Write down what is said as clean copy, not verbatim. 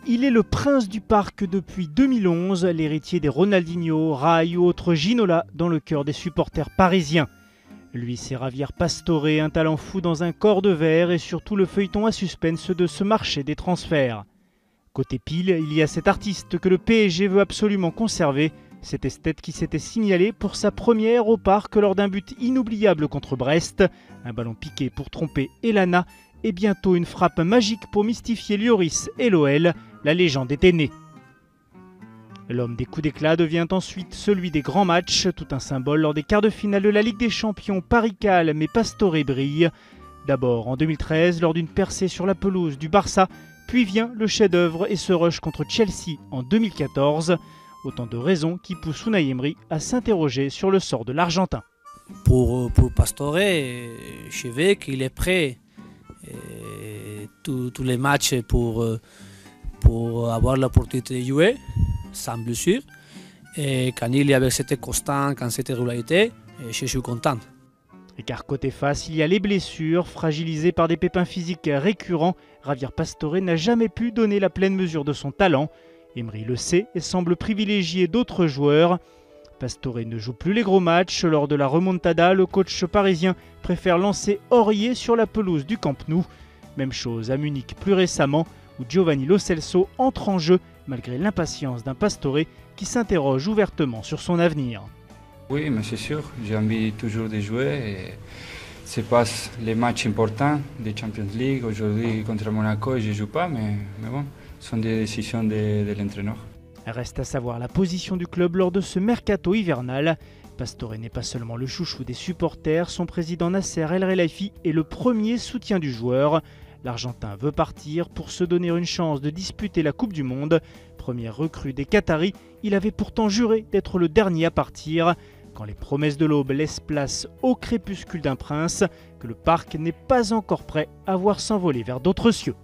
Il est le prince du parc depuis 2011, l'héritier des Ronaldinho, Rai ou autres Ginola dans le cœur des supporters parisiens. Lui, c'est Javier Pastore, un talent fou dans un corps de verre et surtout le feuilleton à suspense de ce marché des transferts. Côté pile, il y a cet artiste que le PSG veut absolument conserver, cet esthète qui s'était signalé pour sa première au parc lors d'un but inoubliable contre Brest, un ballon piqué pour tromper Elana et bientôt une frappe magique pour mystifier Lloris et l'OL, la légende était née. L'homme des coups d'éclat devient ensuite celui des grands matchs, tout un symbole lors des quarts de finale de la Ligue des Champions. Paris cale, mais Pastore brille. D'abord en 2013, lors d'une percée sur la pelouse du Barça, puis vient le chef-d'œuvre et ce rush contre Chelsea en 2014. Autant de raisons qui poussent Unai Emery à s'interroger sur le sort de l'Argentin. Pour Pastore, je veux qu'il est prêt tous les matchs pour avoir l'opportunité de jouer, sans blessure. Et quand il y avait cette constance, quand cette régularité, je suis content. Et car côté face, il y a les blessures, fragilisées par des pépins physiques récurrents. Javier Pastore n'a jamais pu donner la pleine mesure de son talent. Emery le sait et semble privilégier d'autres joueurs. Pastore ne joue plus les gros matchs. Lors de la remontada, le coach parisien préfère lancer Aurier sur la pelouse du Camp Nou. Même chose à Munich plus récemment, où Giovanni Lo Celso entre en jeu malgré l'impatience d'un Pastore qui s'interroge ouvertement sur son avenir. Oui, mais c'est sûr, j'ai envie toujours de jouer. Et c'est pas les matchs importants de Champions League. Aujourd'hui contre Monaco, je ne joue pas, mais bon, ce sont des décisions de l'entraîneur. Reste à savoir la position du club lors de ce mercato hivernal. Pastore n'est pas seulement le chouchou des supporters, son président Nasser El Khelaifi est le premier soutien du joueur. L'Argentin veut partir pour se donner une chance de disputer la Coupe du Monde. Première recrue des Qataris, il avait pourtant juré d'être le dernier à partir. Quand les promesses de l'aube laissent place au crépuscule d'un prince, que le parc n'est pas encore prêt à voir s'envoler vers d'autres cieux.